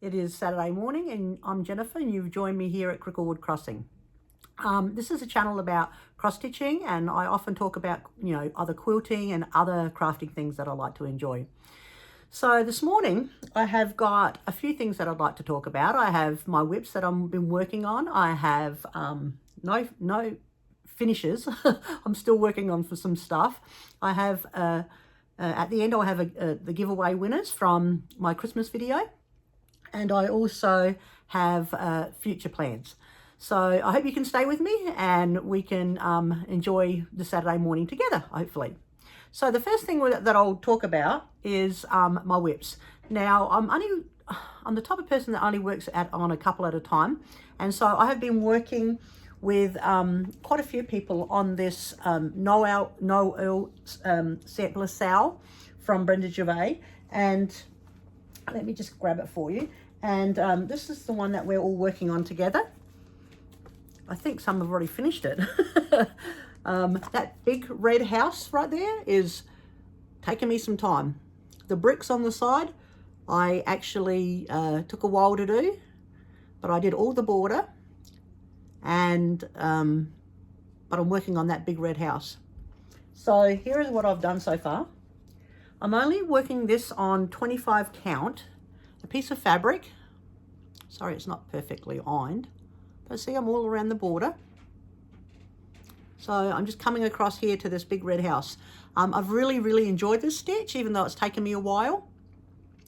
It is Saturday morning and I'm Jennifer and you've joined me here at Cricklewood Crossing. This is a channel about cross stitching and I often talk about, other quilting and other crafting things that I like to enjoy. So this morning I have got a few things that I'd like to talk about. I have my WIPS that I've been working on. I have no finishes. I'm still working on for some stuff. I have at the end I'll have the giveaway winners from my Christmas video. And I also have future plans. So I hope you can stay with me and we can enjoy the Saturday morning together, hopefully. So the first thing that I'll talk about is my WIPS. Now, I'm the type of person that only works on a couple at a time. And so I have been working with quite a few people on this Noel sampler sow from Brenda Gervais. And let me just grab it for you. And this is the one that we're all working on together. I think some have already finished it. That big red house right there is taking me some time. The bricks on the side, I actually took a while to do, but I did all the border and but I'm working on that big red house. So here is what I've done so far. I'm only working this on 25 count. A piece of fabric. Sorry, it's not perfectly ironed, but see, I'm all around the border. So I'm just coming across here to this big red house. I've really enjoyed this stitch, even though it's taken me a while.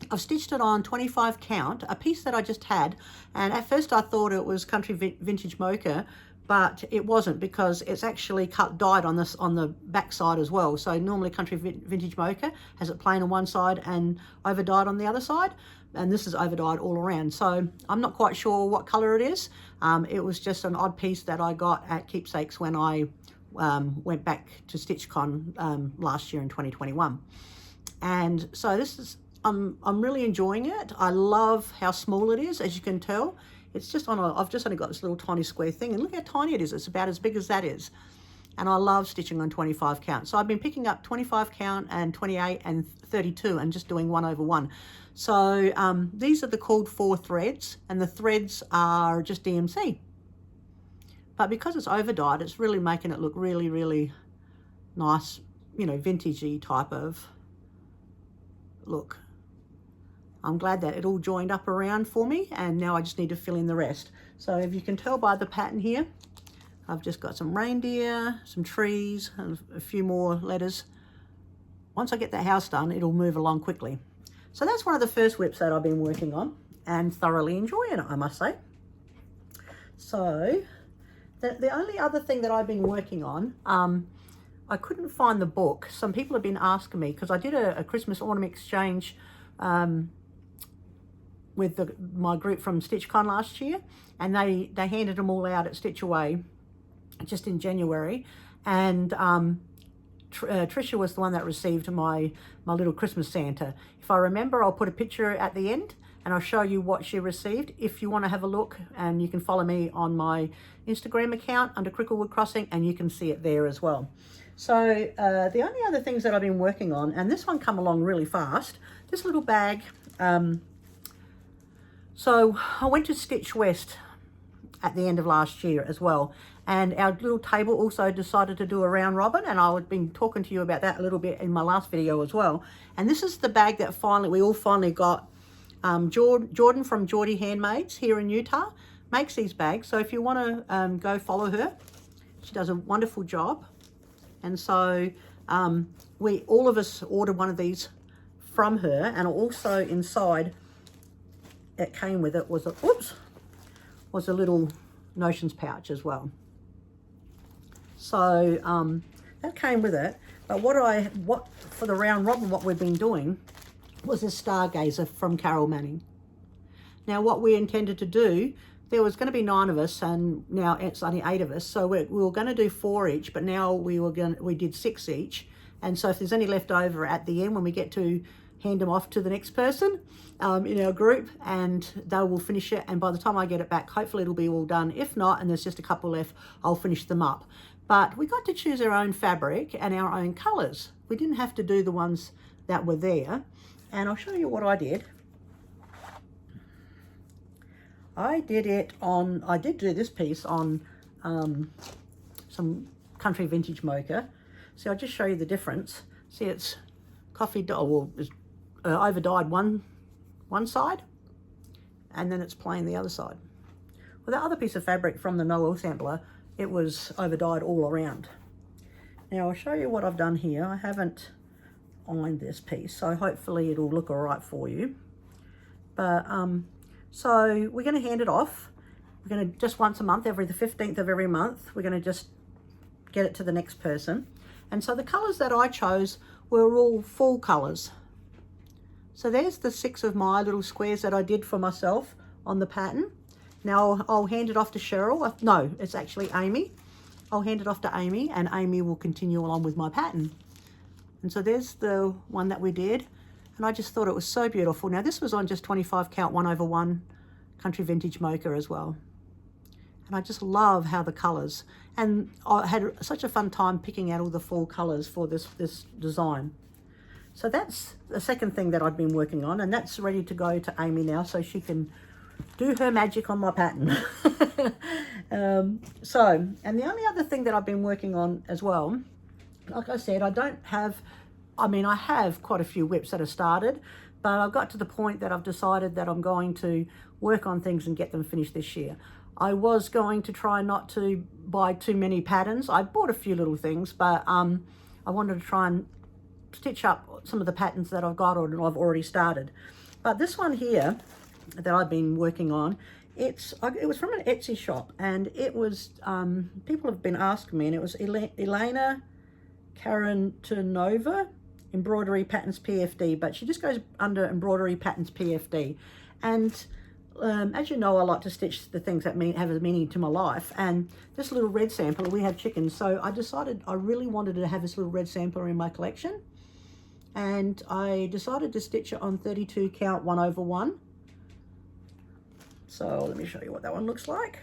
I've stitched it on 25 count, a piece that I just had, and at first I thought it was Country Vintage Mocha, but it wasn't, because it's actually dyed on the back side as well. So normally Country Vintage Mocha has it plain on one side and over dyed on the other side, and this is over dyed all around. So I'm not quite sure what color it is. It was just an odd piece that I got at Keepsakes when I went back to StitchCon last year in 2021. And so this is, I'm really enjoying it. I love how small it is, as you can tell. It's just I've just only got this little tiny square thing, and look how tiny it is. It's about as big as that is. And I love stitching on 25 count. So I've been picking up 25 count and 28 and 32 and just doing 1 over 1. So these are the called 4 threads, and the threads are just DMC. But because it's over dyed, it's really making it look really nice, vintagey type of look. I'm glad that it all joined up around for me, and now I just need to fill in the rest. So if you can tell by the pattern here, I've just got some reindeer, some trees, and a few more letters. Once I get that house done, it'll move along quickly. So that's one of the first WIPs that I've been working on and thoroughly enjoying it, I must say. So the only other thing that I've been working on, I couldn't find the book. Some people have been asking me, because I did a Christmas ornament exchange with my group from StitchCon last year, and they handed them all out at Stitch Away just in January, and Trisha was the one that received my little Christmas Santa. If I remember, I'll put a picture at the end and I'll show you what she received if you want to have a look, and you can follow me on my Instagram account under Cricklewood Crossing and you can see it there as well. So the only other things that I've been working on, and this one come along really fast, this little bag. So I went to Stitch West at the end of last year as well, and our little table also decided to do a round robin, and I've been talking to you about that a little bit in my last video as well. And this is the bag that we all finally got. Jordan from Geordie Handmaids here in Utah makes these bags, so if you want to go follow her, she does a wonderful job. And so all of us ordered one of these from her, and also inside it came with it was a little notions pouch as well. So that came with it. But what for the round robin, what we've been doing was a stargazer from Carol Manning. Now what we intended to do, there was going to be 9 of us, and now it's only 8 of us. So we were going to do 4 each, but now we did 6 each. And so if there's any left over at the end, when we get to hand them off to the next person in our group, and they will finish it, and by the time I get it back, hopefully it'll be all done. If not, and there's just a couple left, I'll finish them up. But we got to choose our own fabric and our own colors. We didn't have to do the ones that were there, and I'll show you what I did. I did do this piece on some country vintage mocha. See, I'll just show you the difference. See, it's coffee dye, well, it's over dyed one side, and then it's plain the other side. With that other piece of fabric from the no oil sampler, it was over dyed all around. Now I'll show you what I've done here. I haven't ironed this piece, so hopefully it'll look all right for you. But so we're going to hand it off. We're going to just once a month, every the 15th of every month, we're going to just get it to the next person. And so the colors that I chose were all fall colors. So there's the 6 of my little squares that I did for myself on the pattern. Now I'll hand it off to Cheryl. No, it's actually Amy. I'll hand it off to Amy, and Amy will continue along with my pattern. And so there's the one that we did, and I just thought it was so beautiful. Now this was on just 25 count 1/1 country vintage mocha as well. And I just love how the colors, and I had such a fun time picking out all the fall colors for this design. So that's the second thing that I've been working on, and that's ready to go to Amy now so she can do her magic on my pattern. And the only other thing that I've been working on as well, like I said, I have quite a few WIPs that have started, but I've got to the point that I've decided that I'm going to work on things and get them finished this year. I was going to try not to buy too many patterns. I bought a few little things, but I wanted to try and stitch up some of the patterns that I've got or I've already started. But this one here that I've been working on, it was from an Etsy shop, and it was people have been asking me, and it was Elena Karantanova Embroidery Patterns PFD, but she just goes under Embroidery Patterns PFD. And as you know, I like to stitch the things that have a meaning to my life, and this little red sampler, we have chickens, so I decided I really wanted to have this little red sampler in my collection, and I decided to stitch it on 32 count 1/1. So let me show you what that one looks like.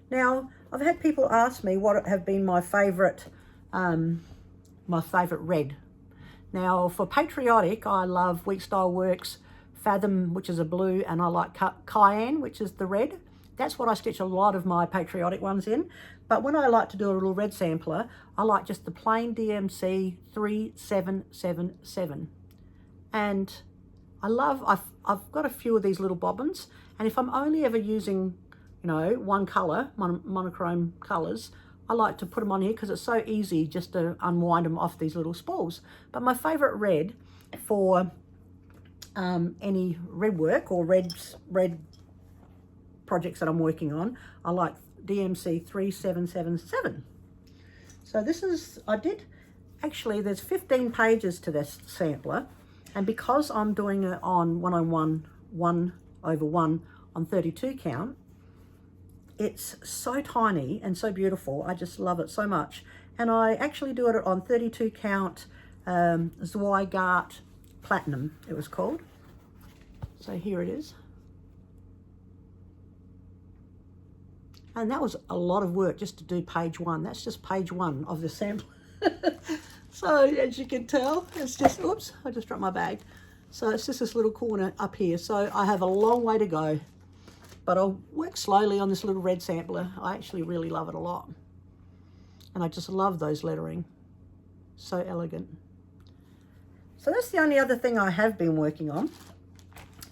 Now, I've had people ask me what have been my favorite red. Now, for patriotic, I love Wheat Style Works Fathom, which is a blue, and I like Cayenne, which is the red. That's what I stitch a lot of my patriotic ones in. But when I like to do a little red sampler, I like just the plain DMC 3777. And I've got a few of these little bobbins, and if I'm only ever using, one color, monochrome colors, I like to put them on here because it's so easy just to unwind them off these little spools. But my favorite red for any red work or red projects that I'm working on, I like DMC 3777. So this is, there's 15 pages to this sampler, and because I'm doing it on 1/1 on 32 count, it's so tiny and so beautiful. I just love it so much. And I actually do it on 32 count Zweigart Platinum, it was called. So here it is. And that was a lot of work just to do page 1. That's just page 1 of the sample. So as you can tell, it's just, oops, I just dropped my bag. So it's just this little corner up here. So I have a long way to go, but I'll work slowly on this little red sampler. I actually really love it a lot. And I just love those lettering. So elegant. So that's the only other thing I have been working on.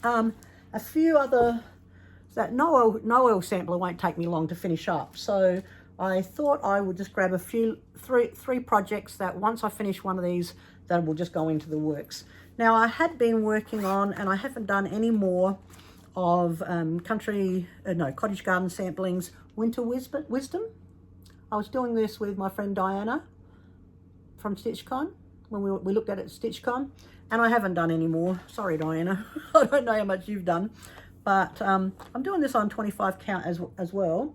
A few other, that no oil sampler won't take me long to finish up. So I thought I would just grab three projects that once I finish one of these, that will just go into the works. Now I had been working on, and I haven't done any more of cottage garden samplings, Winter Wisdom. I was doing this with my friend Diana from StitchCon, when we looked at it at StitchCon, and I haven't done any more. Sorry, Diana. I don't know how much you've done, but I'm doing this on 25 count as well,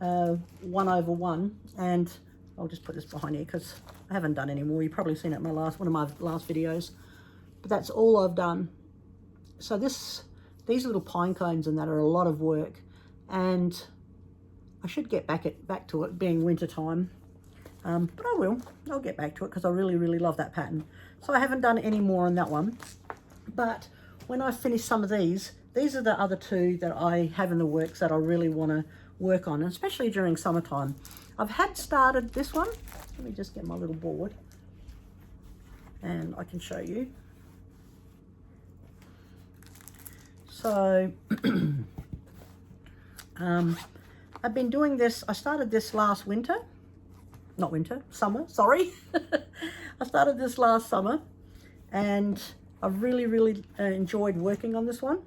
1/1, and I'll just put this behind here because I haven't done any more. You've probably seen it in one of my last videos, but that's all I've done. So these little pine cones and that are a lot of work, and I should get back to it being winter time, but I'll get back to it because I really, really love that pattern. So I haven't done any more on that one, but when I finish some of these, these are the other two that I have in the works that I really want to work on, especially during summertime. I've had started this one. Let me just get my little board and I can show you. So I've been doing this. I started this last winter, not winter, summer, sorry. I started this last summer and I've really enjoyed working on this one,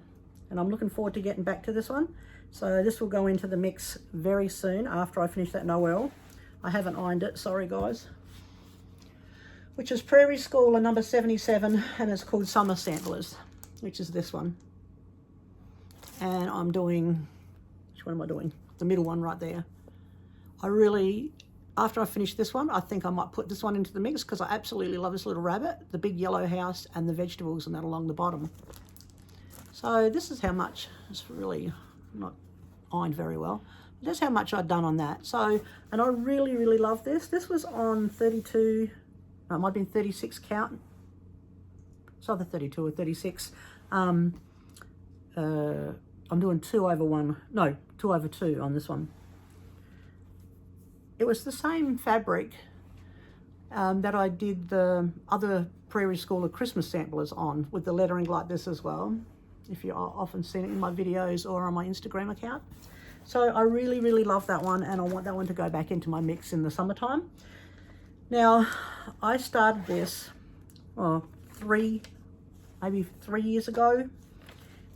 and I'm looking forward to getting back to this one. So this will go into the mix very soon after I finish that Noel. I haven't ironed it, sorry guys. Which is Prairie Schooler number 77, and it's called Summer Samplers, which is this one. And I'm doing, which one am I doing? The middle one right there. After I finish this one, I think I might put this one into the mix because I absolutely love this little rabbit, the big yellow house, and the vegetables and that along the bottom. So this is how much, it's really not ironed very well. That's how much I'd done on that. So, and I really love this. This was on 32, no, it might have been 36 count. It's either 32 or 36. I'm doing 2/2 on this one. It was the same fabric that I did the other Prairie Schooler Christmas samplers on, with the lettering like this as well, if you've often seen it in my videos or on my Instagram account. So I really love that one, and I want that one to go back into my mix in the summertime. Now, I started this maybe 3 years ago,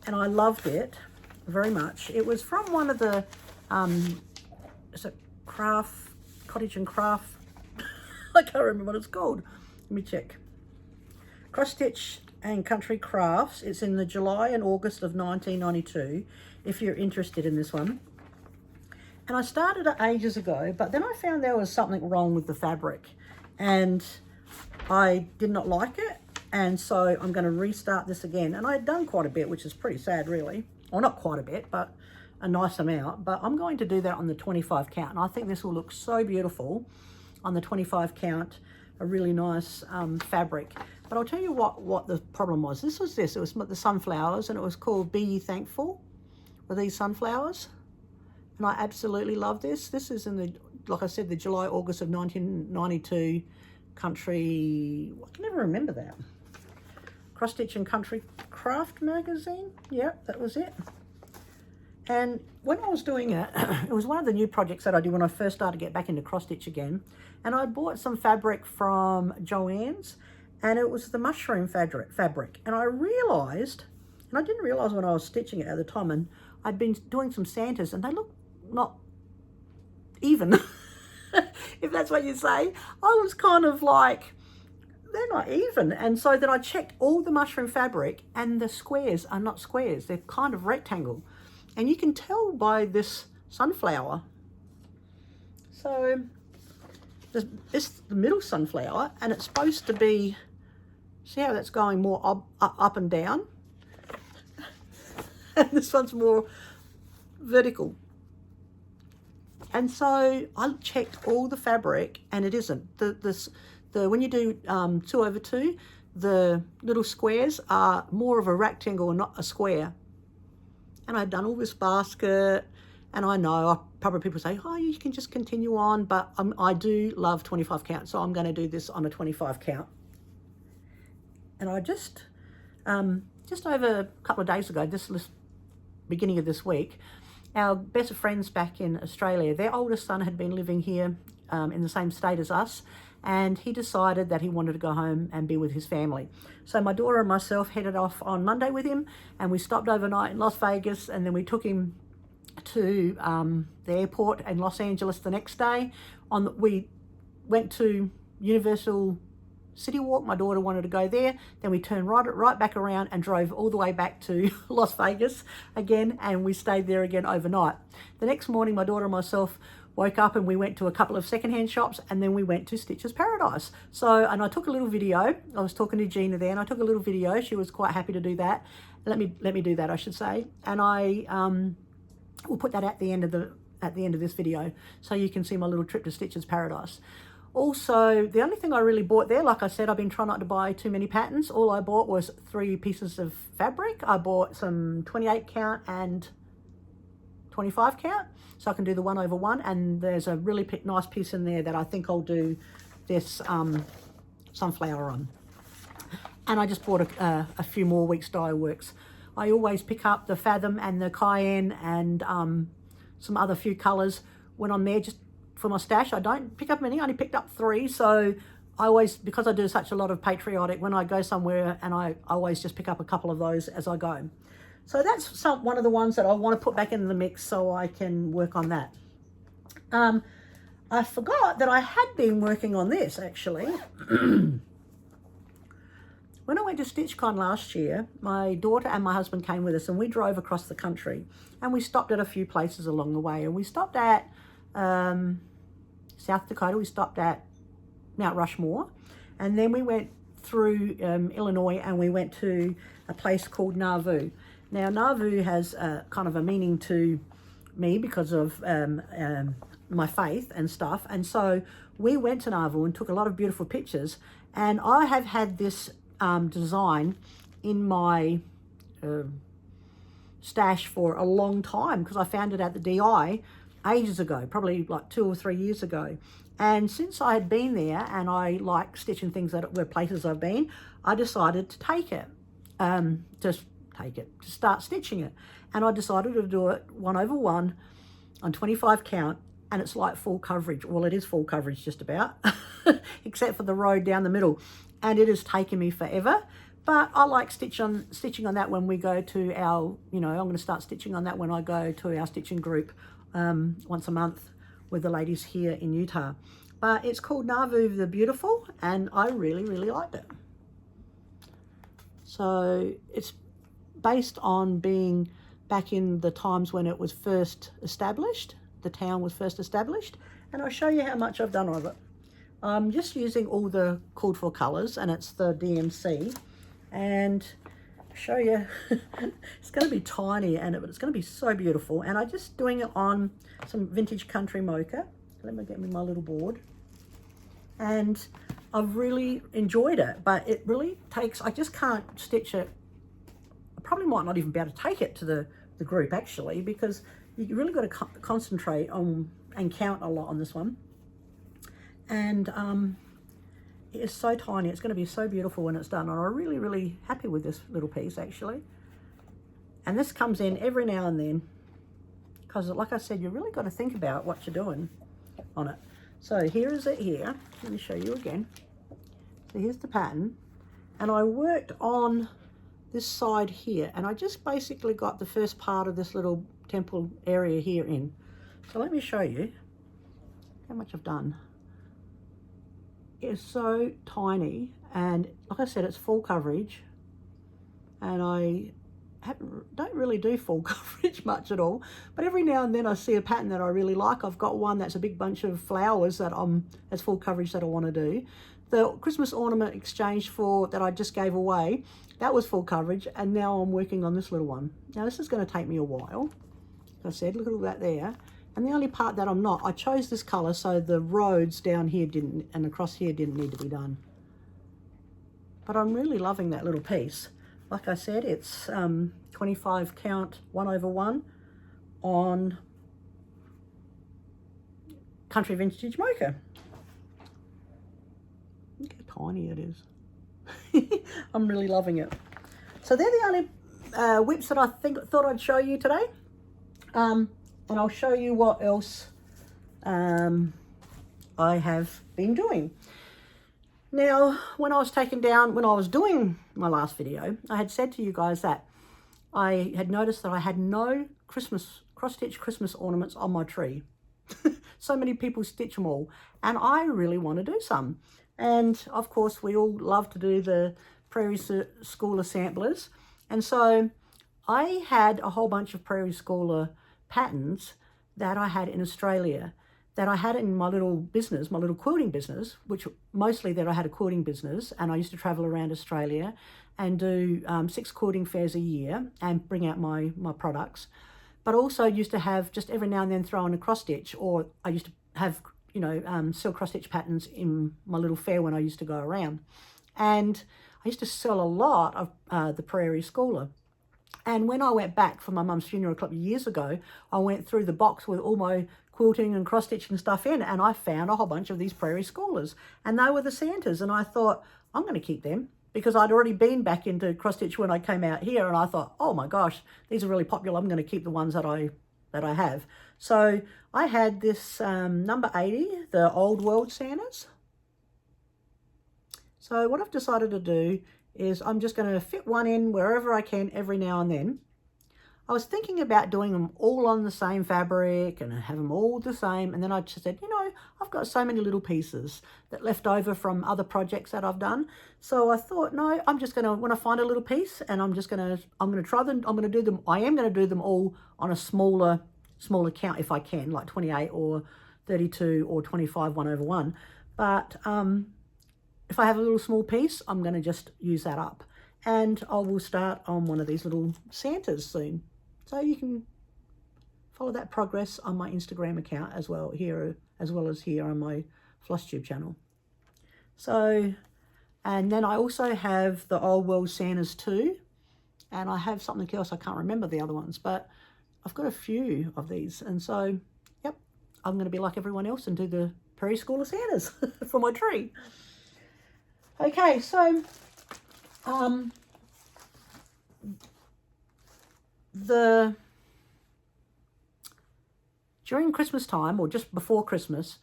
and I loved it very much. It was from one of the cottage and craft I can't remember what it's called, let me check. Cross Stitch and Country Crafts. It's in the July and August of 1992 if you're interested in this one. And I started it ages ago, but then I found there was something wrong with the fabric and I did not like it, and so I'm going to restart this again. And I had done quite a bit, which is pretty sad really. Well, not quite a bit, but a nice amount. But I'm going to do that on the 25 count, and I think this will look so beautiful on the 25 count, a really nice fabric. But I'll tell you what the problem was. It was the sunflowers, and it was called Be Ye Thankful with these sunflowers. And I absolutely love this. This is in the, like I said, the July, August of 1992 country, I can never remember that. Cross Stitch and Country Craft magazine. Yeah, that was it. And when I was doing it, it was one of the new projects that I did when I first started to get back into cross stitch again. And I bought some fabric from Joann's, and it was the mushroom fabric. And I realized, and I didn't realize when I was stitching it at the time, and I'd been doing some Santas and they look not even, if that's what you say. I was kind of like, they're not even. And so then I checked all the mushroom fabric, and the squares are not squares, they're kind of rectangle. And you can tell by this sunflower. So this the middle sunflower, and it's supposed to be, see how that's going more up and down? And this one's more vertical. And so I checked all the fabric, and it isn't. When you do 2/2, the little squares are more of a rectangle and not a square. And I'd done all this basket, and I know probably people say, oh, you can just continue on, but I do love 25 count, so I'm going to do this on a 25 count. And I just over a couple of days ago, this beginning of this week, our best friends back in Australia, their oldest son had been living here in the same state as us, and he decided that he wanted to go home and be with his family. So my daughter and myself headed off on Monday with him, and we stopped overnight in Las Vegas, and then we took him to the airport in Los Angeles the next day. We went to Universal City Walk. My daughter wanted to go there. Then we turned right back around and drove all the way back to Las Vegas again, and we stayed there again overnight. The next morning, my daughter and myself woke up and we went to a couple of secondhand shops, and then we went to Stitcher's Paradise. So, and I took a little video. I was talking to Gina there, and I took a little video. She was quite happy to do that. Let me do that, I should say. And I will put that at the end of this video, so you can see my little trip to Stitcher's Paradise. Also, the only thing I really bought there, like I said, I've been trying not to buy too many patterns. All I bought was 3 pieces of fabric. I bought some 28 count and 25 count, so I can do the 1/1. And there's a really nice piece in there that I think I'll do this sunflower on. And I just bought a few more Weeks Dye Works. I always pick up the Fathom and the Cayenne and some other few colours when I'm there, just for my stash. I don't pick up many, I only picked up 3. So I always, because I do such a lot of patriotic, when I go somewhere, and I always just pick up a couple of those as I go. So that's one of the ones that I want to put back into the mix so I can work on that. I forgot that I had been working on this actually. When I went to StitchCon last year, my daughter and my husband came with us, and we drove across the country, and we stopped at a few places along the way. And we stopped at South Dakota, we stopped at Mount Rushmore, and then we went through Illinois, and we went to a place called Nauvoo. Now, Nauvoo has kind of a meaning to me because of my faith and stuff. And so we went to Nauvoo and took a lot of beautiful pictures. And I have had this design in my stash for a long time, because I found it at the DI ages ago, probably like 2 or 3 years ago. And since I had been there and I like stitching things that were places I've been, I decided to take it, to start stitching it. And I decided to do it 1/1 on 25 count, and it's like full coverage. Well, it is full coverage just about, except for the road down the middle. And it has taken me forever, but I like stitching on that when we go to our, I'm going to start stitching on that when I go to our stitching group once a month with the ladies here in Utah. But it's called Nauvoo the Beautiful, and I really, really liked it. So it's based on being back in the times when it was first established, the town was first established, and I'll show you how much I've done of it. I'm just using all the called for colours, and it's the DMC, and I'll show you. It's going to be tiny, but it's going to be so beautiful. And I'm just doing it on some vintage country mocha. Let me get me my little board. And I've really enjoyed it, but it really takes, I just can't stitch it. I probably might not even be able to take it to the group actually, because you really got to concentrate on and count a lot on this one. And it is so tiny. It's going to be so beautiful when it's done. And I'm really, really happy with this little piece actually. And this comes in every now and then, because like I said, you really got to think about what you're doing on it. So here is it here. Let me show you again. So here's the pattern. And I worked on this side here, and I just basically got the first part of this little temple area here in. So let me show you how much I've done. It's so tiny, and like I said, it's full coverage, and I don't really do full coverage much at all, but every now and then I see a pattern that I really like. I've got one that's a big bunch of flowers that that's full coverage that I want to do. The Christmas ornament exchange for that I just gave away, that was full coverage, and now I'm working on this little one. Now this is going to take me a while. Like I said, look at all that there. And the only part that I'm not, I chose this colour so the roads down here didn't, and across here didn't need to be done. But I'm really loving that little piece. Like I said, it's 25 count 1/1 on Country Vintage Mocha. Look how tiny it is. I'm really loving it. So they're the only WIPs that I thought I'd show you today. And I'll show you what else I have been doing. Now, when I was doing my last video, I had said to you guys that I had noticed that I had no cross-stitch Christmas ornaments on my tree. So many people stitch them all, and I really want to do some. And of course, we all love to do the Prairie Schooler samplers. And so I had a whole bunch of Prairie Schooler patterns that I had in Australia, that I had in my little business, my little quilting business, which mostly that I had a quilting business, and I used to travel around Australia and do 6 quilting fairs a year and bring out my products. But also used to have just every now and then throw in a cross stitch, or I used to have you know, sell cross-stitch patterns in my little fair when I used to go around. And I used to sell a lot of the Prairie Schooler. And when I went back for my mum's funeral a couple of years ago, I went through the box with all my quilting and cross-stitching stuff in, and I found a whole bunch of these Prairie Schoolers. And they were the Santas, and I thought, I'm going to keep them, because I'd already been back into cross-stitch when I came out here, and I thought, oh my gosh, these are really popular. I'm going to keep the ones that I have. So I had this number 80, the Old World Santas. So what I've decided to do is I'm just going to fit one in wherever I can every now and then. I was thinking about doing them all on the same fabric and have them all the same. And then I just said, you know, I've got so many little pieces that left over from other projects that I've done. So I thought, no, I'm just going to, when I find a little piece, and I'm going to try them, I am going to do them all on a smaller count if I can, like 28 or 32 or 25 1/1. But if I have a little small piece, I'm going to just use that up. And I will start on one of these little Santas soon. So you can follow that progress on my Instagram account as well as here on my Flosstube channel. So, and then I also have the Old World Santas too. And I have something else, I can't remember the other ones, but I've got a few of these. And so, yep, I'm going to be like everyone else and do the Prairie Schooler Santas for my tree. Okay, so during Christmas time, or just before Christmas,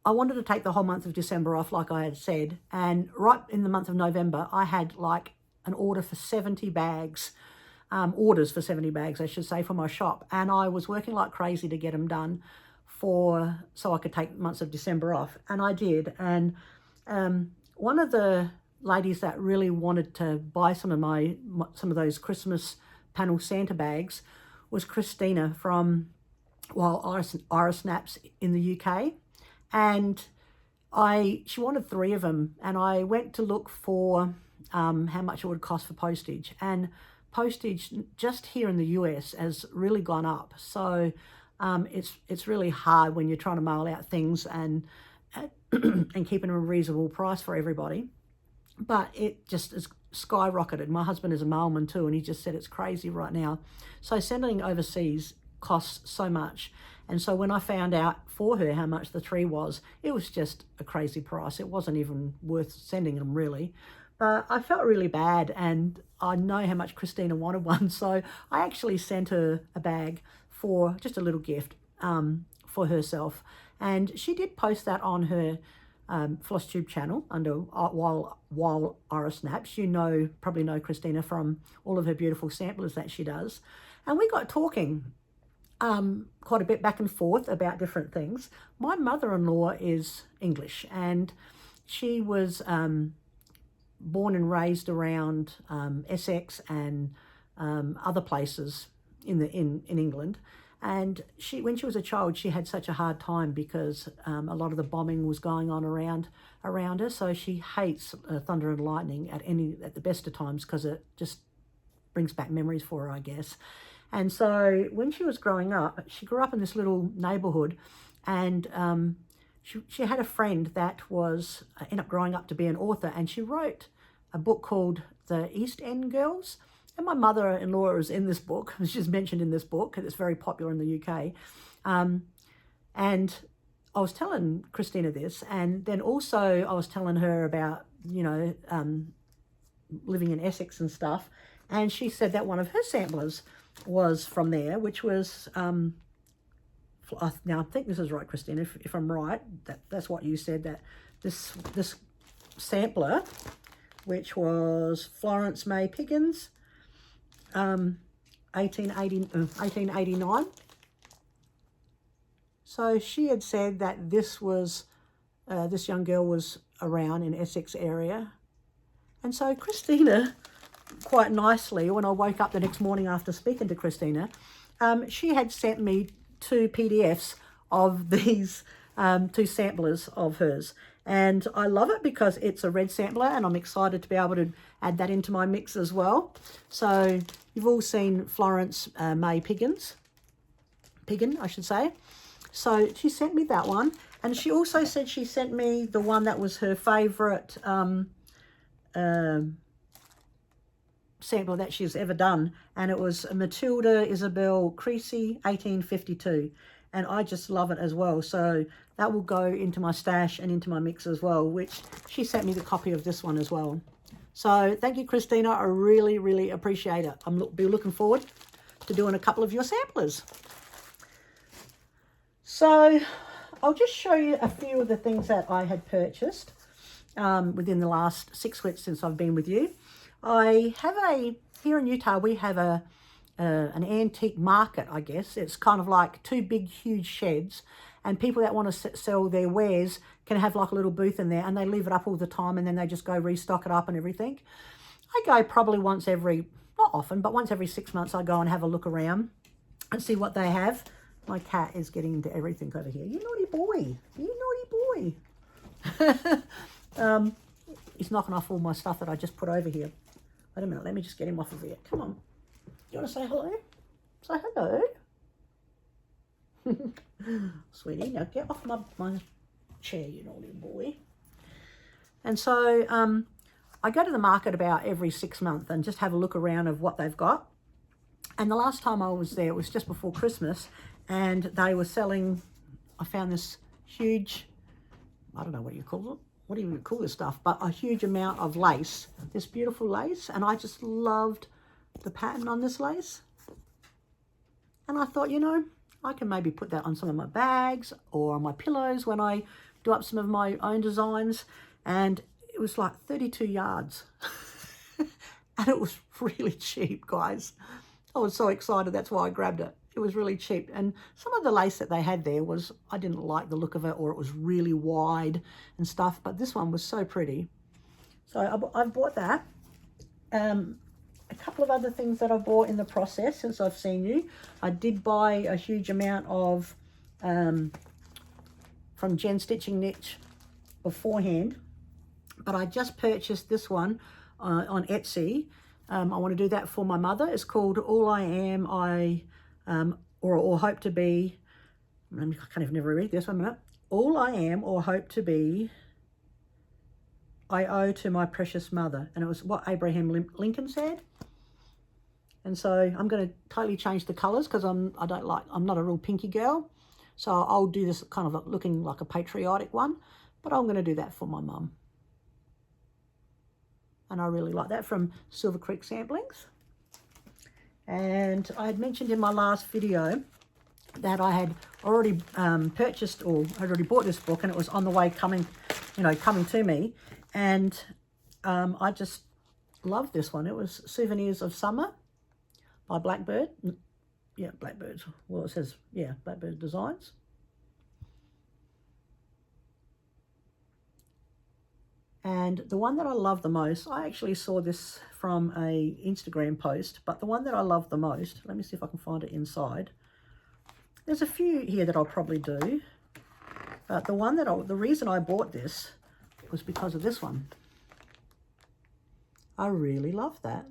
I wanted to take the whole month of December off, like I had said, and right in the month of November, I had like an order for 70 bags, orders for 70 bags, I should say, for my shop, and I was working like crazy to get them done so I could take months of December off, and I did. And one of the ladies that really wanted to buy some of those Christmas panel Santa bags was Christina from Iris Snaps in the UK, and she wanted 3 of them, and I went to look for how much it would cost for postage, and postage just here in the US has really gone up. So it's really hard when you're trying to mail out things and keeping a reasonable price for everybody. But it just is skyrocketed. My husband is a mailman too, and he just said it's crazy right now. So sending overseas costs so much. And so when I found out for her how much the 3 was, it was just a crazy price. It wasn't even worth sending them really. But I felt really bad, and I know how much Christina wanted one. So I actually sent her a bag for just a little gift for herself. And she did post that on her Flosstube channel under While Iris Snaps. You probably know Christina from all of her beautiful samplers that she does. And we got talking quite a bit back and forth about different things. My mother-in-law is English, and she was born and raised around Essex and other places in England. And when she was a child, she had such a hard time because a lot of the bombing was going on around her. So she hates thunder and lightning at the best of times, because it just brings back memories for her, I guess. And so when she was growing up, she grew up in this little neighborhood, and she had a friend that ended up growing up to be an author, and she wrote a book called The East End Girls. And my mother-in-law is in this book. She's mentioned in this book, and it's very popular in the UK. And I was telling Christina this, and then also I was telling her about, living in Essex and stuff. And she said that one of her samplers was from there, which was, now I think this is right, Christina, if I'm right, that's what you said, that this sampler, which was Florence May Piggins, 1889. So she had said that this young girl was around in Essex area. And so Christina, quite nicely, when I woke up the next morning after speaking to Christina, she had sent me 2 PDFs of these 2 samplers of hers. And I love it because it's a red sampler, and I'm excited to be able to add that into my mix as well. So you've all seen Florence May Piggin, I should say. So she sent me that one. And she also said she sent me the one that was her favourite sampler that she's ever done, and it was Matilda Isabel Creasy 1852, and I just love it as well. So that will go into my stash and into my mix as well, which she sent me the copy of this one as well. So thank you, Christina. I really, really appreciate it. Be looking forward to doing a couple of your samplers. So I'll just show you a few of the things that I had purchased within the last 6 weeks since I've been with you. I have here in Utah, we have an antique market, I guess. It's kind of like two big, huge sheds, and people that want to sell their wares can have like a little booth in there, and they leave it up all the time, and then they just go restock it up and everything. I go probably once every, not often, but once every 6 months I go and have a look around and see what they have. My cat is getting into everything over here. You naughty boy. You naughty boy. He's knocking off all my stuff that I just put over here. Wait a minute, let me just get him off of here. Come on. You want to say hello? Say hello. Sweetie, now get off my chair, you naughty boy. And so I go to the market about every 6 months and just have a look around of what they've got. And the last time I was there, it was just before Christmas, and they were selling, I found this huge, I don't know what you call it. What do you call this stuff? But a huge amount of lace, this beautiful lace. And I just loved the pattern on this lace. And I thought, you know, I can maybe put that on some of my bags or on my pillows when I do up some of my own designs. And it was like 32 yards. And it was really cheap, guys. I was so excited. That's why I grabbed it. It was really cheap. And some of the lace that they had there was, I didn't like the look of it, or it was really wide and stuff. But this one was so pretty. So I've bought that. A couple of other things that I've bought in the process since I've seen you. I did buy a huge amount of, from Jen Stitching Niche beforehand. But I just purchased this one on Etsy. I want to do that for my mother. It's called All I Am, or Hope to Be. I can't even never read this. 1 minute. All I am or hope to be, I owe to my precious mother. And it was what Abraham Lincoln said. And so I'm going to totally change the colours because I'm not a real pinky girl. So I'll do this kind of looking like a patriotic one. But I'm going to do that for my mum. And I really like that, from Silver Creek Samplings. And I had mentioned in my last video that I had already purchased, or had already bought this book, and it was on the way coming to me. And I just love this one. It was Souvenirs of Summer by Blackbird. Yeah, Blackbird. Well, it says, yeah, Blackbird Designs. And the one that I love the most, I actually saw this from a Instagram post, but the one that I love the most, let me see if I can find it inside. There's a few here that I'll probably do, but the reason I bought this was because of this one. I really love that.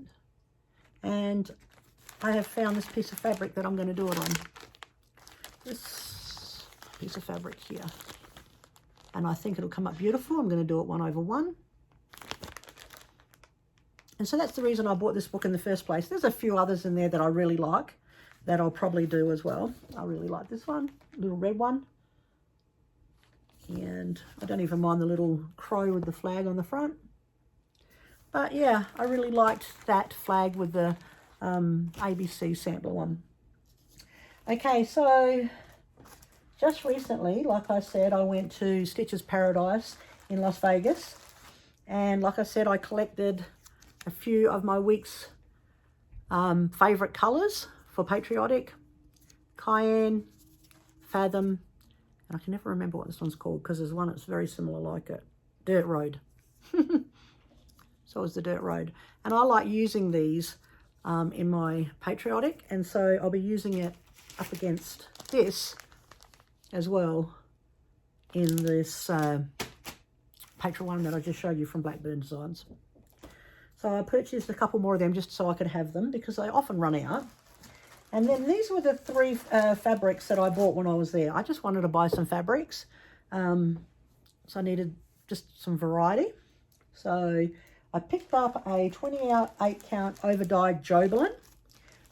And I have found this piece of fabric that I'm going to do it on. This piece of fabric here. And I think it'll come up beautiful. I'm going to do it 1/1. And so that's the reason I bought this book in the first place. There's a few others in there that I really like that I'll probably do as well. I really like this one, little red one. And I don't even mind the little crow with the flag on the front. But yeah, I really liked that flag with the ABC sampler one. Okay, so just recently, like I said, I went to Stitches Paradise in Las Vegas. And like I said, I collected a few of my week's favourite colours for Patriotic. Cayenne, Fathom, and I can never remember what this one's called because there's one that's very similar like it. Dirt Road. So it's the Dirt Road. And I like using these in my Patriotic, and so I'll be using it up against this as well in this Patreon one that I just showed you from Blackbird Designs. So I purchased a couple more of them just so I could have them because they often run out. And then these were the three fabrics that I bought when I was there. I just wanted to buy some fabrics So I needed just some variety. So I picked up a 28 count overdyed Joberlin.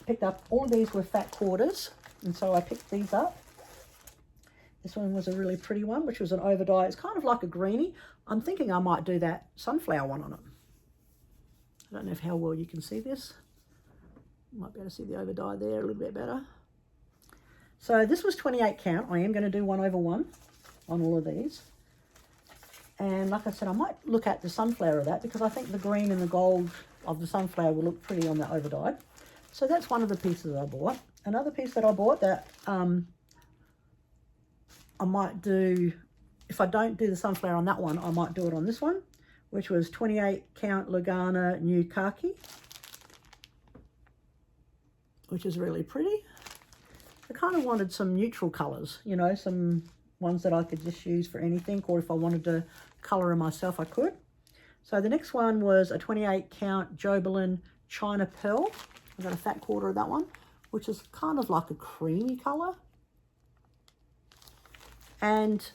Picked up, all of these were fat quarters, and so I picked these up. This one was a really pretty one, which was an overdye. It's kind of like a greenie. I'm thinking I might do that sunflower one on it. I don't know how well you can see this. You might be able to see the overdye there a little bit better. So this was 28 count. I am going to do 1/1 on all of these. And like I said, I might look at the sunflower of that because I think the green and the gold of the sunflower will look pretty on that overdyed. So that's one of the pieces I bought. Another piece that I bought that I might do, if I don't do the sunflower on that one, I might do it on this one, which was 28 count Lugana New Khaki, which is really pretty. I kind of wanted some neutral colours, you know, some ones that I could just use for anything, or if I wanted to colour them myself, I could. So the next one was a 28 count Joberlin China Pearl. I got a fat quarter of that one, which is kind of like a creamy colour. And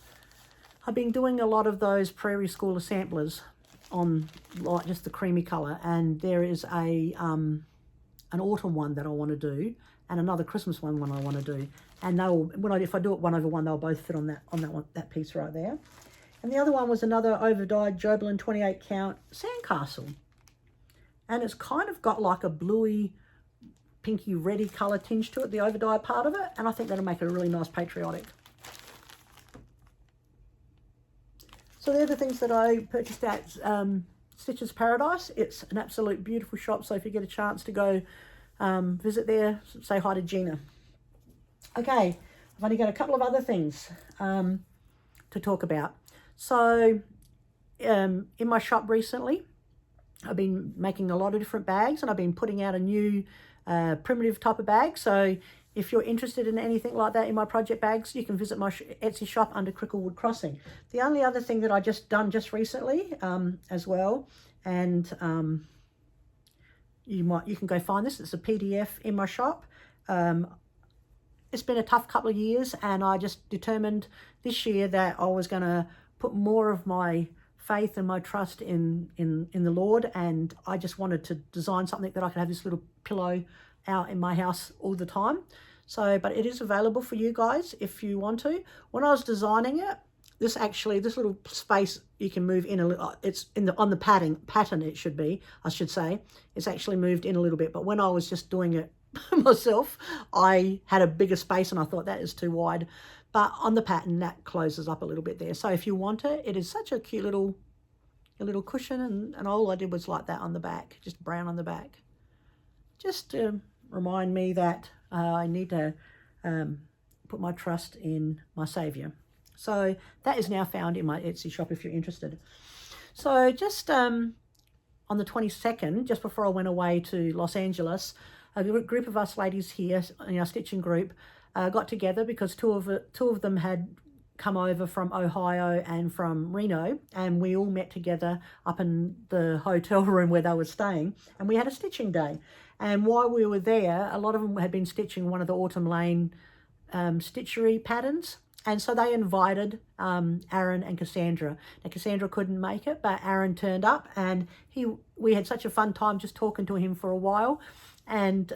I've been doing a lot of those Prairie Schooler samplers on like just the creamy colour, and there is a an autumn one that I want to do, and another Christmas one I want to do, and they'll if I do it 1/1, they'll both fit on that piece right there. And the other one was another overdyed Joberlin 28 count Sandcastle, and it's kind of got like a bluey, pinky, reddy colour tinge to it, the overdyed part of it, and I think that'll make it a really nice patriotic. So they're the things that I purchased at Stitches Paradise. It's an absolute beautiful shop, so if you get a chance to go visit there, say hi to Gina. Okay, I've only got a couple of other things to talk about. So in my shop recently, I've been making a lot of different bags, and I've been putting out a new primitive type of bag. So if you're interested in anything like that in my project bags, you can visit my Etsy shop under Cricklewood Crossing. The only other thing that I just done recently as well, and you can go find this. It's a PDF in my shop. It's been a tough couple of years, and I just determined this year that I was going to put more of my faith and my trust in the Lord, and I just wanted to design something that I could have this little pillow out in my house all the time. So, but it is available for you guys if you want to. When I was designing it, this little space you can move in a little. It's on the pattern. It should be, I should say, it's actually moved in a little bit. But when I was just doing it myself, I had a bigger space, and I thought that is too wide. But on the pattern, that closes up a little bit there. So if you want it, it is such a cute little cushion, and all I did was like that on the back, just brown on the back, just to remind me that I need to put my trust in my Saviour. So that is now found in my Etsy shop if you're interested. So just on the 22nd, just before I went away to Los Angeles, a group of us ladies here in our stitching group got together because two of them had come over from Ohio and from Reno, and we all met together up in the hotel room where they were staying, and we had a stitching day. And while we were there, a lot of them had been stitching one of the Autumn Lane stitchery patterns, and so they invited Aaron and Cassandra. Now Cassandra couldn't make it, but Aaron turned up, and we had such a fun time just talking to him for a while. And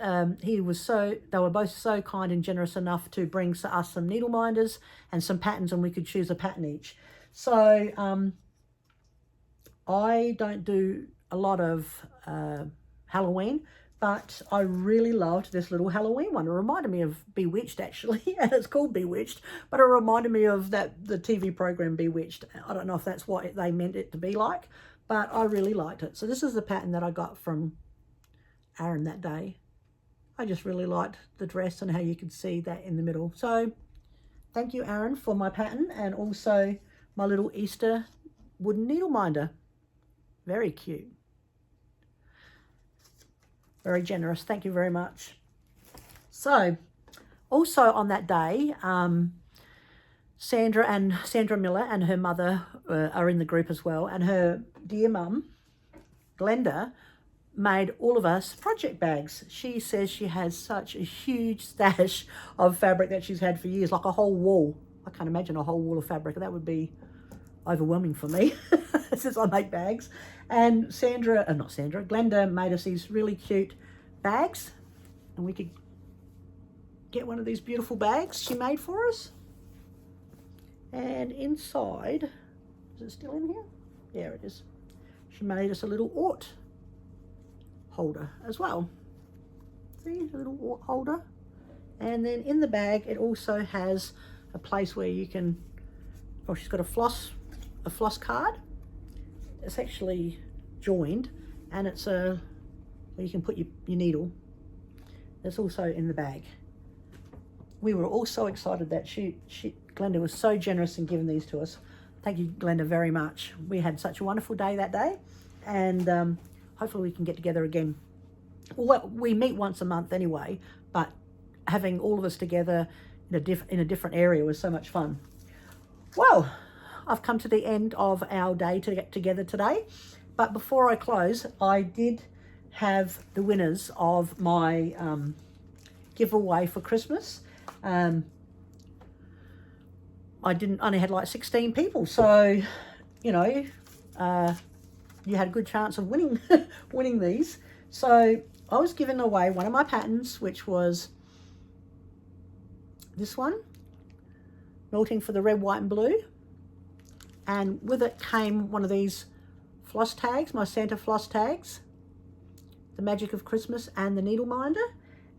they were both so kind and generous enough to bring us some needle minders and some patterns, and we could choose a pattern each. So I don't do a lot of Halloween, but I really loved this little Halloween one. It reminded me of Bewitched, actually, and it's called Bewitched, but it reminded me of the TV program Bewitched. I don't know if that's what they meant it to be like, but I really liked it. So this is the pattern that I got from Aaron that day. I just really liked the dress and how you could see that in the middle. So thank you, Aaron, for my pattern, and also my little Easter wooden needle minder. Very cute. Very generous. Thank you very much. So also on that day, Sandra Miller and her mother are in the group as well, and her dear mum, Glenda, made all of us project bags. She says she has such a huge stash of fabric that she's had for years, like a whole wall I can't imagine a whole wall of fabric. That would be overwhelming for me since I make bags. And Glenda made us these really cute bags, and we could get one of these beautiful bags she made for us. And inside, is it still in here? There it is. She made us a little Ort holder as well. See, a little Ort holder. And then in the bag, it also has a place where you can, oh, she's got a floss card. It's actually joined, and it's where you can put your needle. It's also in the bag. We were all so excited that Glenda was so generous in giving these to us. Thank you, Glenda, very much. We had such a wonderful day that day, and hopefully we can get together again. Well, we meet once a month anyway, but having all of us together in a different area was so much fun. Well, I've come to the end of our day to get together today, but before I close, I did have the winners of my giveaway for Christmas. I only had like 16 people, so you know, you had a good chance of winning winning these. So I was giving away one of my patterns, which was this one, Melting for the Red, White and Blue, and with it came one of these floss tags, my Santa floss tags, the Magic of Christmas and the Needle Minder.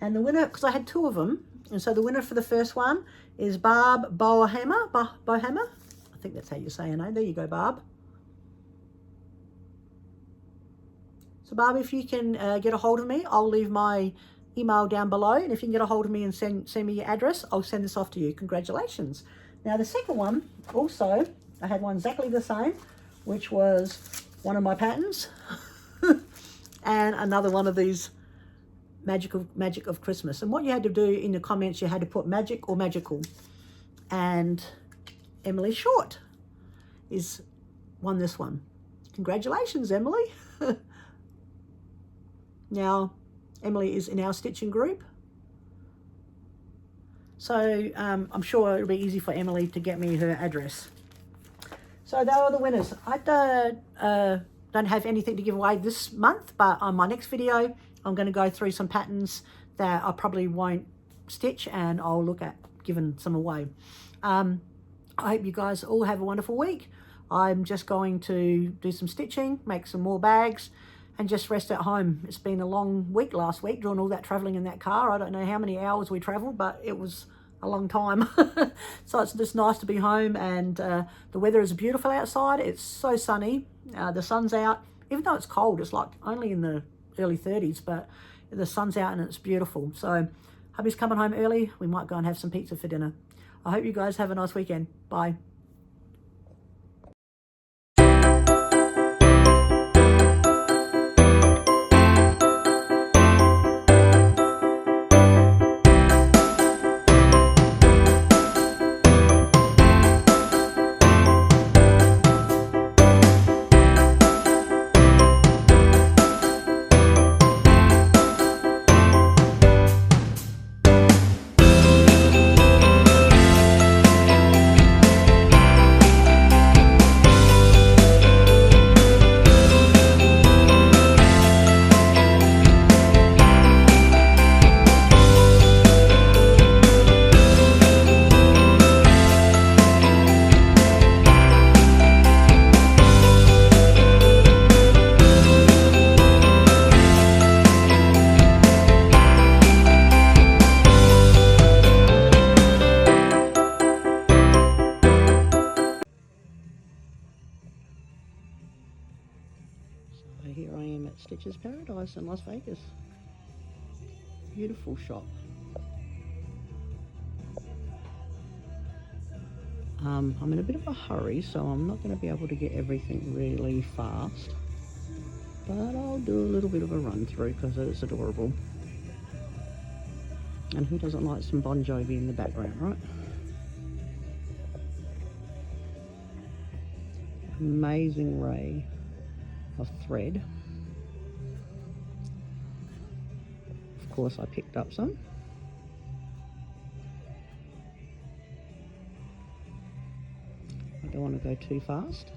And the winner, because I had two of them, and so the winner for the first one is Barb Bohammer. I think that's how you say her name. There you go, Barb. So Barb, if you can get a hold of me, I'll leave my email down below, and if you can get a hold of me and send me your address, I'll send this off to you. Congratulations. Now the second one, also, I had one exactly the same, which was one of my patterns and another one of these Magic of Christmas. And what you had to do in the comments, you had to put magic or magical. And Emily Short won this one. Congratulations, Emily. Now, Emily is in our stitching group, so I'm sure it'll be easy for Emily to get me her address. So they were the winners. I don't have anything to give away this month, but on my next video, I'm going to go through some patterns that I probably won't stitch, and I'll look at giving some away. I hope you guys all have a wonderful week. I'm just going to do some stitching, make some more bags, and just rest at home. It's been a long week last week, doing all that traveling in that car. I don't know how many hours we traveled, but it was a long time. So it's just nice to be home, and the weather is beautiful outside. It's so sunny. The sun's out. Even though it's cold, it's like only in the early 30s, but the sun's out and it's beautiful. So hubby's coming home early. We might go and have some pizza for dinner. I hope you guys have a nice weekend. Bye. Here I am at Stitches Paradise in Las Vegas. Beautiful shop. I'm in a bit of a hurry, so I'm not going to be able to get everything really fast, but I'll do a little bit of a run through because it's adorable. And who doesn't like some Bon Jovi in the background, right? Amazing ray of thread. Of course, I picked up some. Don't want to go too fast.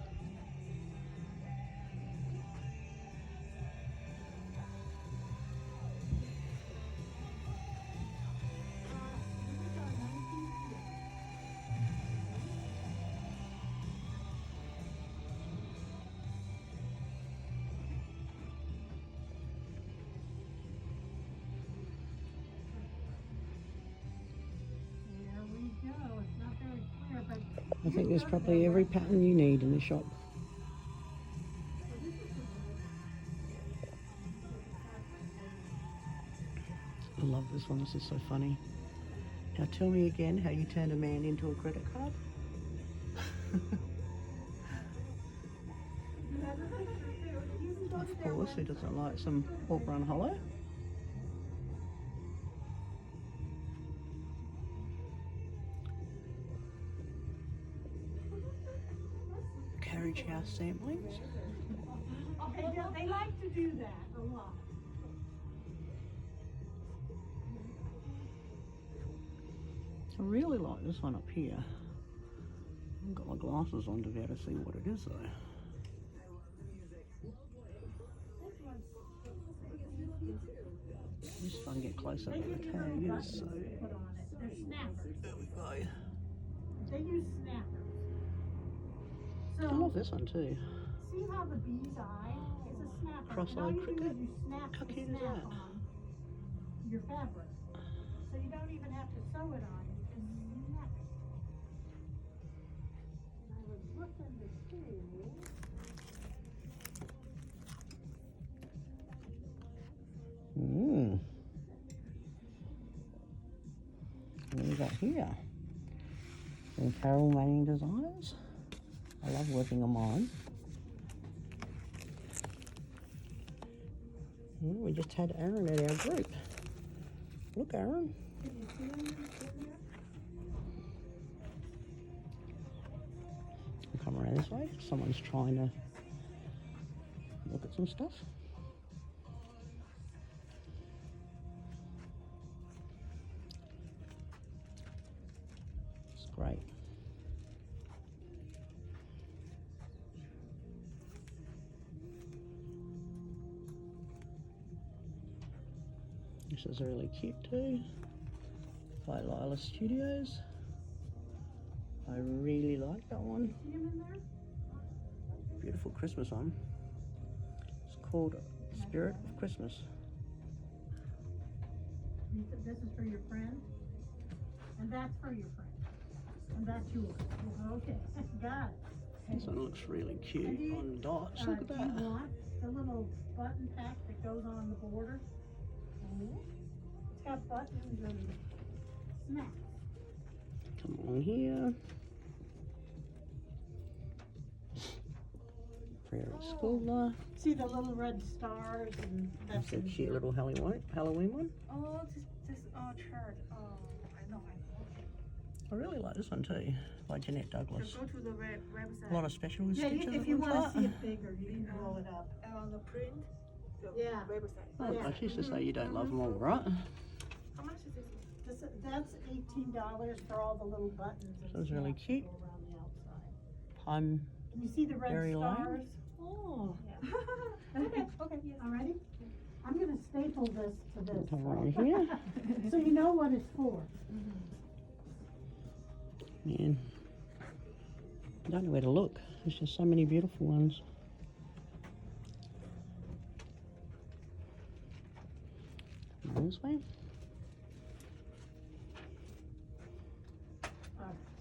I think there's probably every pattern you need in the shop. I love this one, this is so funny. Now tell me again how you turn a man into a credit card. Of course, who doesn't like some pork run hollow? Carriage house samplings. They like to do that a lot. I really like this one up here. I haven't got my glasses on to be able to see what it is though. Just try and get closer to the tag. It is so... They're snappers. There we go. They use snappers. So, I love this one too. see how the bee's eye is a snapper? Cross-eyed cricket. You snap How the cute is snap that? on your fabric. So you don't even have to sew it on. You can snap it. And I was looking to see. What do we got here? Some Carol Manning designs. I love working on mine. We just had Aaron at our group. Look, Aaron. Can you see them in there? I'll come around this way. Someone's trying to look at some stuff. It's great. This is really cute too, by Lila Studios. I really like that one. See them in there? Beautiful Christmas one. It's called Spirit of Christmas. This is for your friend, and that's for your friend, and that's yours. Okay, got it. This one looks really cute And do you- on dots. Look at Do that. you want the little button pack that goes on the border? It's got buttons and snaps. Come on here. Prairie Schooler. See the little red stars, and That's a cute little Halloween one. Oh, this chart. Oh, I know. Okay. I really like this one too, by Jeanette Douglas. So go to the website. A lot of special Yeah, stitches. if you it looks want to like. see it bigger, you can roll it up. And on the print, the Yeah. website. Oh, Yeah. I used to say you don't love them all, right? How much is this? That's $18 for all the little buttons. and Sounds really snaps that cute. go around the outside. I'm Can you see the red Very long. stars? Oh. Okay, all righty? I'm gonna staple this to this. come around here. So you know what it's for. Man, I don't know where to look. There's just so many beautiful ones. This way.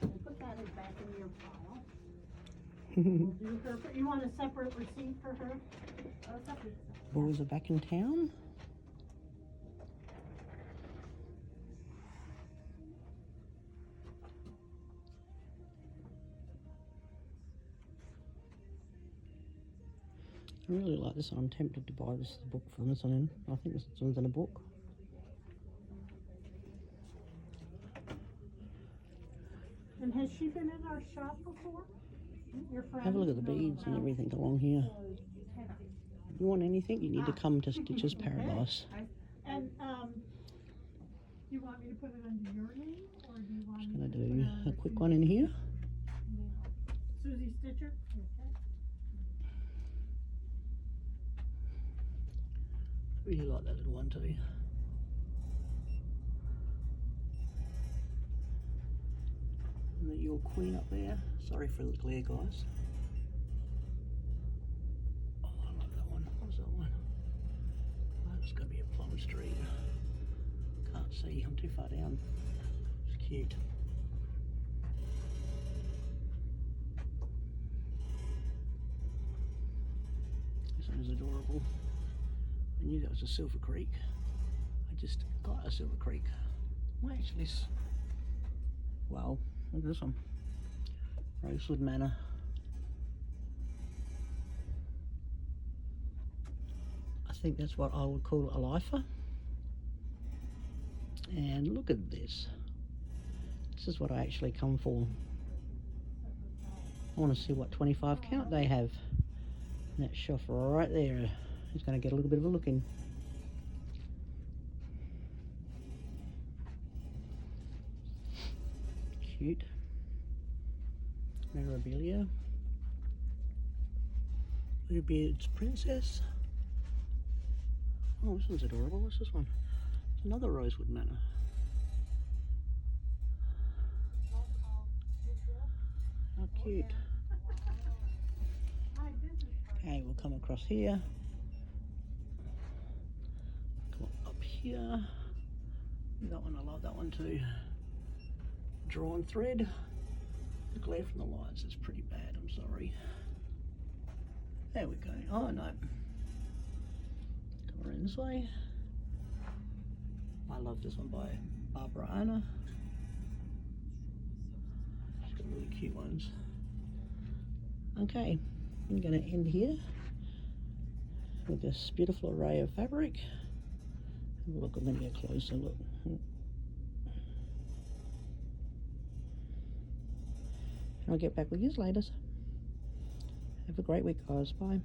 So put that back in your pile. We'll do her, you want a separate receipt for her? Separate. Boys are back in town. I really like this one. I'm tempted to buy this book from this one in. I think this one's in a book. And has she been in our shop before? Your friend? Have a look at the beads and everything along here. You want anything, you need to come to Stitches Paradise. And, do you want me to put it under your name, or do you want Just me gonna to put it do under a quick one in here. So Susie Stitcher? Okay. Really like that little one too. And the Your Queen up there. Sorry for the glare, guys. Oh, I love that one. What's that one? Oh, it's going to be a plum street. Can't see. I'm too far down. It's cute. This one is adorable. I knew that was a Silver Creek. I just got a Silver Creek. Well, actually, wow, look at this one. Rosewood Manor. I think that's what I would call a lifer. And look at this. This is what I actually come for. I want to see what 25 count they have. And that shelf right there is going to get a little bit of a look in. Cute. Mirabilia. Bluebeard's Princess. Oh, this one's adorable. What's this one? It's another Rosewood Manor. How cute. Okay, we'll come across here. Come up here. That one, I love that one too. Drawn thread. The glare from the lights is pretty bad, I'm sorry. There we go. Oh no. Come around this way. I love this one by Barbara Anna. She's got really cute ones. Okay, I'm going to end here with this beautiful array of fabric. Have a look, I'm going to get a closer look. I'll get back with you later. Have a great week, guys. Bye.